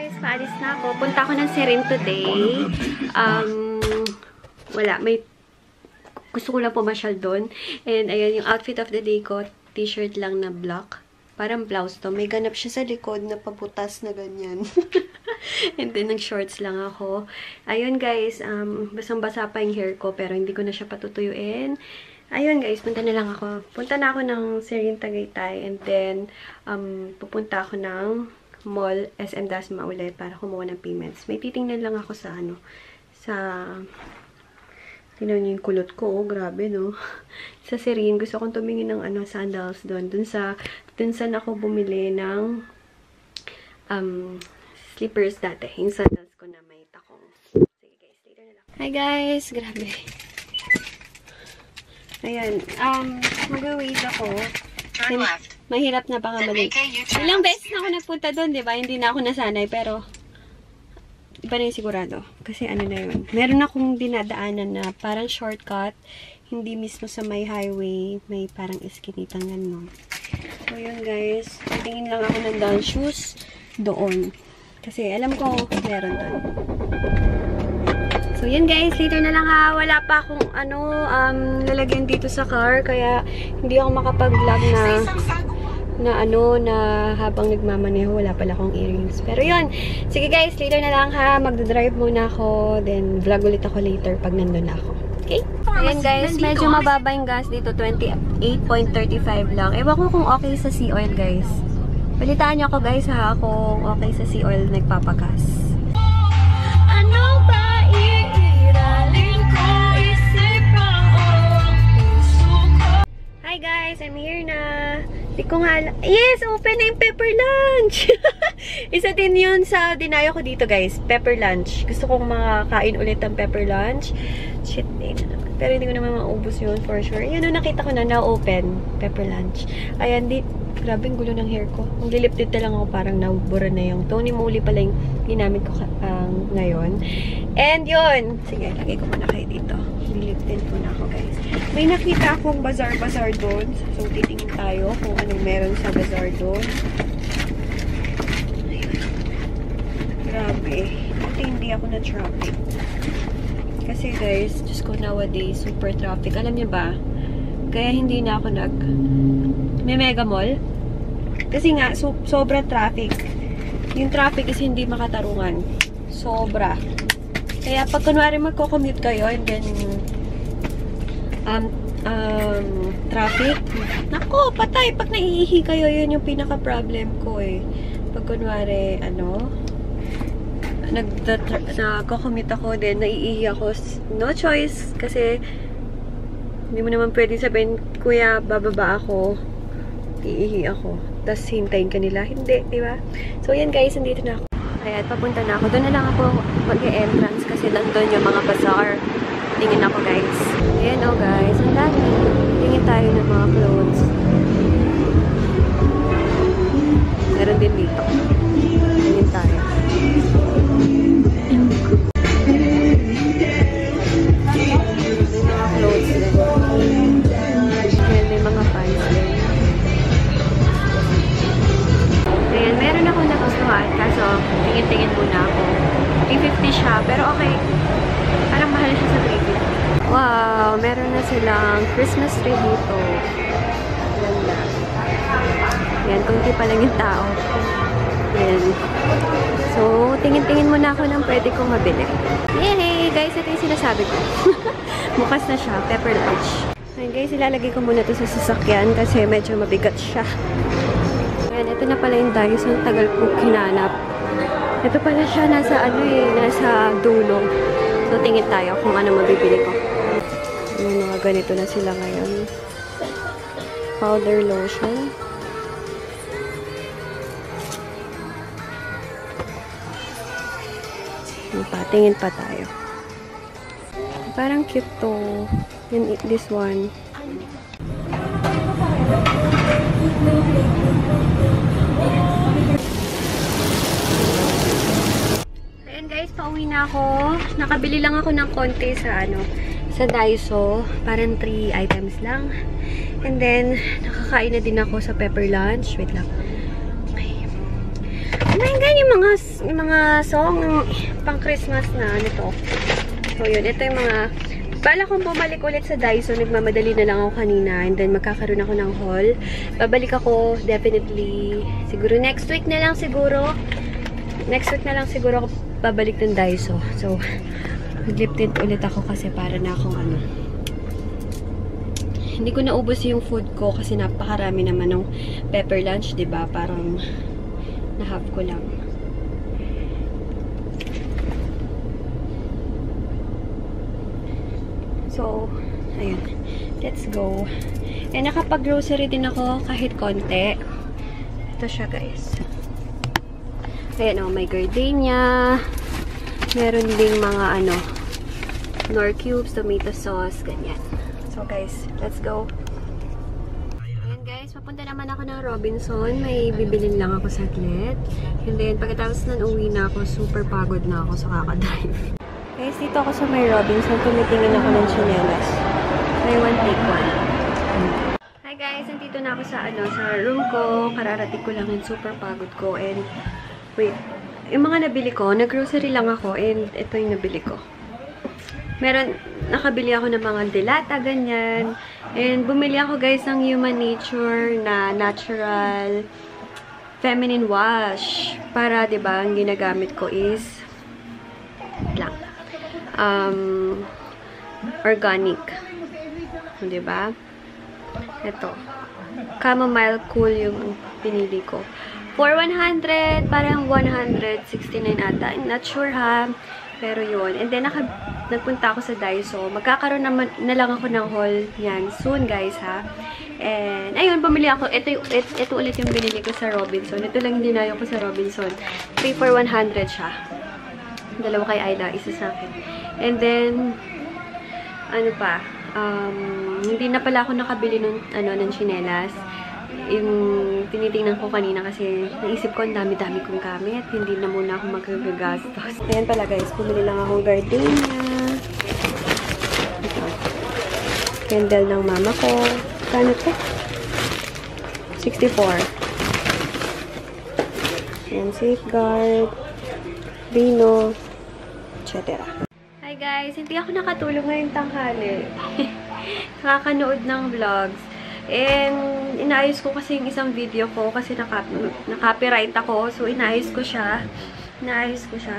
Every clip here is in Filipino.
guys, paalis na ako. Punta ako ng Serin today. Wala, gusto ko lang pumasyal doon. And ayan, yung outfit of the day ko, t-shirt lang na black. Parang blouse to. May ganap siya sa likod na pabutas na ganyan. And then, nag-shorts lang ako. Ayun guys, basang-basa pa yung hair ko, pero hindi ko na siya patutuyuin. Ayun guys, punta na lang ako. Punta na ako ng Serin Tagaytay. And then, pupunta ako ng mall, SM Dasma ulit para kumuha ng payments. May titingnan lang ako sa tingnan niyo yung kulot ko. Oh, grabe, no? Sa Serin, gusto kong tumingin ng sandals doon. Dun sa ako bumili ng slippers dati. Yung sandals ko na may takong. Sige guys, later na lang. Hi guys! Grabe. Ayan. Mag-wait ako. Turn left. Mahirap na baka mali. Ilang beses na ako nagpunta doon, di ba? Hindi na ako nasanay, pero iba na yung sigurado. Kasi ano na yun. Meron akong dinadaanan na parang shortcut. Hindi mismo sa may highway. May parang eskinitang gano'n. So, yun guys. Tingin lang ako ng down shoes doon. Kasi alam ko meron doon. So, yun guys. Later na lang ha. Wala pa akong lalagyan dito sa car. Kaya hindi ako makapag-vlog na habang nagmamaneho, wala pala akong earrings. Pero yun, sige guys, later na lang ha, magdadrive muna ako, then vlog ulit ako later pag nandun na ako. Okay? Ayan guys, medyo mababa yung gas dito, 28.35 lang. Ewan ko kung okay sa sea oil guys. Balitaan niyo ako guys ha, kung okay sa sea oil nagpapagas. Ano ba iiralin ko, isip ang puso ko? Hi guys, I'm here na. Di ko nga yes, open na yung pepper lunch. Isa din yun sa dinayo ko dito guys, pepper lunch. Gusto kong makakain ulit ng pepper lunch. Shit, na naman. Pero hindi ko naman maubos yun for sure. Yun, nakita ko na open pepper lunch. Ayan, grabe yung gulo ng hair ko. Ang liliptid na lang ako, parang nabura na yung Tony Moly pala yung ginamit ko ngayon. And yun, sige, lagay ko muna kayo dito. Liliptid ko na ako guys. May nakita akong bazaar doon. So, titingin tayo kung anong meron sa bazaar doon. Ayun. Grabe. Ito hindi ako na traffic. Kasi guys, Diyos ko nowadays, super traffic. Alam niyo ba? Kaya hindi na ako may mega mall. Kasi nga, sobra traffic. Yung traffic is hindi makatarungan. Sobra. Kaya pag kunwari magko-commute kayo and then traffic, nako, patay. Pag naiihi kayo, yun yung pinaka-problem ko eh. Pag kunwari, nagko-commute ako, then naiihi ako. No choice, kasi hindi mo naman pwedeng sabihin, kuya, bababa ako, iihi ako. Tapos hintayin ka nila. Hindi, di ba? So, yan guys, nandito na ako. Ayan, papunta na ako. Doon na lang ako mag-e-entrance kasi nandun yung mga bazaar. Tingin ako guys. Ayan o guys, ang dami. Tingin tayo ng mga clothes. Meron din dito. Tingin tayo. May mga clothes din. Ayan, may mga pants din. Ayan, meron ako nagustuhan. Kaso, tingin-tingin muna ako. 350 siya, pero okay. Parang mahal siya sa 350. Wow, meron na silang Christmas tree dito. Ganda. Ayan, kunti pa lang yung tao. Ayan. So, tingin-tingin muna ako ng pwede kong mabili. Yay! Guys, ito yung sinasabi ko. Bukas na siya, pepper lunch. Ayan guys, ilalagay ko muna ito sa sasakyan kasi medyo mabigat siya. Ayan, ito na pala yung Daiso. Ang tagal ko hinanap. Ito pala siya, nasa dulo. So, tingin tayo kung ano mabibili ko. Yung mga ganito na sila ngayon. Powder lotion. Tingin pa tayo. Parang cute to. This one. Ayan guys, pauwi na ako. Nakabili lang ako ng konti sa Daiso. Parang 3 items lang. And then, nakakain na din ako sa pepper lunch. Wait lang. Oh my God, yung mga song pang Christmas na nito. So, yun. Ito yung mga... Bala kong bumalik ulit sa Daiso. Nagmamadali na lang ako kanina. And then, magkakaroon ako ng haul. Babalik ako, definitely. Siguro next week na lang siguro. Next week na lang siguro ako babalik ng Daiso. So, mag-lip tint ulit ako kasi para na akong ano. Hindi ko naubos yung food ko kasi napakarami naman ng pepper lunch, 'di ba? Parang na-half ko lang. So, ayun. Let's go. Eh, nakapag-grocery din ako kahit konti. Ito siya, guys. Ayan, oh, may gardenia. Meron ding mga, ano, Knorr cubes, tomato sauce, ganyan. So, guys, let's go. Ayan, guys. Papunta naman ako ng Robinson. May bibilin lang ako saglit. And then, pagkatapos nun, uwi na ako. Super pagod na ako sa kakadrive. Guys, dito ako sa may Robinson. Tumitingin ako ng chinelas. Buy one, take one. Hi, guys. Nandito na ako sa, sa room ko. Kararating ko lang and super pagod ko. And, wait. Yung mga nabili ko, nag-grocery lang ako. And, ito yung nabili ko. Nakabili ako ng mga delata, ganyan. And, bumili ako, guys, ng Human Nature na natural feminine wash. Para, diba, ang ginagamit ko is organic. Diba? Ito. Chamomile Cool yung pinili ko. For 100, parang 169 ata. I'm not sure, ha? Pero yun. And then, nagpunta ako sa Daiso. Magkakaroon na lang ako ng haul yan soon, guys, ha? And, ayun, bumili ako. Ito ulit yung binili ko sa Robinson. Ito lang yung dinayo ko sa Robinson. 3 for 100 siya. Dalawa kay Ayla, isa sa akin. And then, ano pa, hindi na pala ako nakabili ng chinelas. Yung tinitingnan ko kanina kasi naisip ko ang dami-dami kong gamit. Hindi na muna ako magagastos. Ayan pala, guys. Bumili lang akong gardenia. Ito. Candle ng mama ko. Kano to? 64. Ayan, Safeguard. Vino. Etc. Hi, guys. Hindi ako nakatulog ngayong tanghali. Nakakanood ng vlogs. And, inaayos ko kasi yung isang video ko kasi na-copyright ako. So, inaayos ko siya.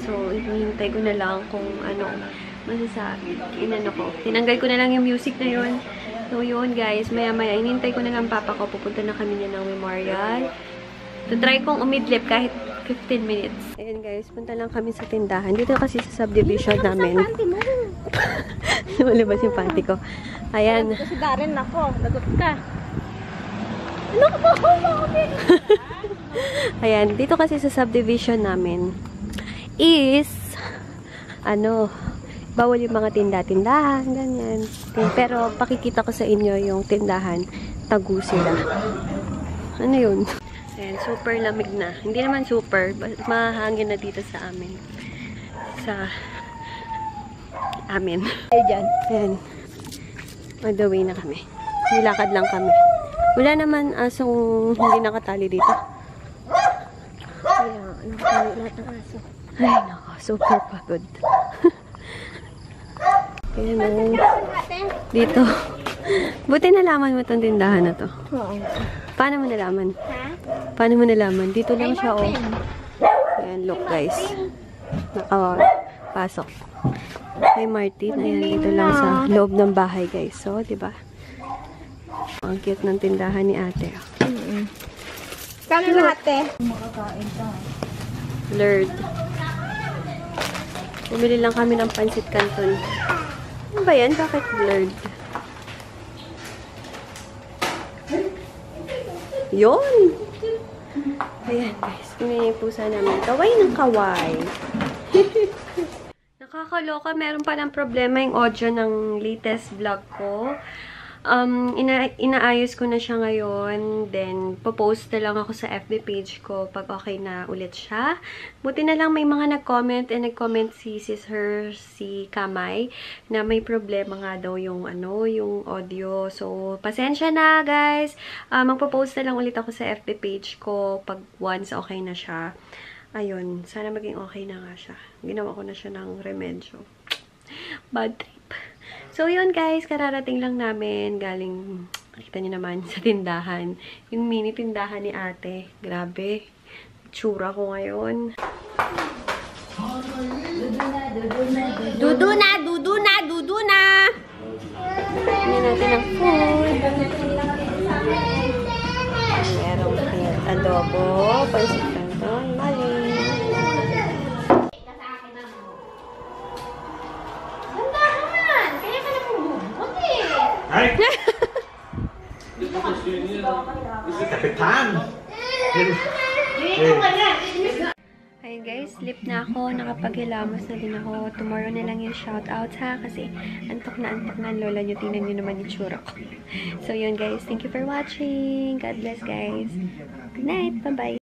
So, hinihintay ko na lang kung ano masasabi. Tinanggal ko na lang yung music na yun. So, yun, guys. Maya-maya, hinihintay ko na lang papa ko. Pupunta na kami niya ng memorial. So, try kong umidlip kahit 15 minutes. Ayan, guys. Punta lang kami sa tindahan. Dito kasi sa subdivision namin. Lumabas yung panty ko. Ayan. Kasi Darren ako. Lagot ka. Ayan. Dito kasi sa subdivision namin is bawal yung mga tindahan, ganyan. Pero pakikita ko sa inyo yung tindahan. Tagu sila. Ano yun? Ayan. Super lamig na. Hindi naman super. Mahangin na dito sa amin. Ayan. On the way na kami. Nilakad lang kami. Wala naman asong hindi nakatali dito. Kaya, nakatali lahat ng aso. Ay, nako. Super pagod. Ayan dito. Buti nalaman mo itong tindahan na to. Oo. Paano mo nalaman? Ha? Paano mo nalaman? Dito lang siya, oh. Ayan, look, guys. Nakapasok. Hey, Martin. Ayan, dito lang sa loob ng bahay, guys. So, diba? Ang cute ng tindahan ni ate. Kano na ate? Makakain pa. Lord. Bumili lang kami ng pansit canton. Ano ba yan? Bakit blurred? Yun! Ayan, guys. Pinipusa namin. Kaway ng kaway. Nakakaloka. Meron palang problema yung audio ng latest vlog ko. Inaayos ko na siya ngayon. Then, popost na lang ako sa FB page ko pag okay na ulit siya. Buti na lang may mga nag-comment and nag-comment si Kamay na may problema nga daw yung yung audio. So, pasensya na, guys. Magpo-post na lang ulit ako sa FB page ko pag once okay na siya. ayun, sana maging okay na nga siya. Ginawa ko na siya ng remedyo. Bad trip. So, yun guys, kararating lang namin. Galing, nakita niyo naman, sa tindahan. Yung mini tindahan ni ate. Grabe. Tsura ko ngayon. Dudu na! Dudu na! Dudu na! Hindi natin ang food. Merong adobo, pansit canton, mali. Ganda naman! Kaya ka na pumubot eh! Ay! Kapitan! Ayun guys, sleep na ako. Nakapaghilamos na din ako. Tomorrow na lang yung shoutouts ha. Kasi antok na ang lola nyo. Tingnan nyo naman yung tsura ko. So yun guys, thank you for watching. God bless guys. Good night. Bye-bye.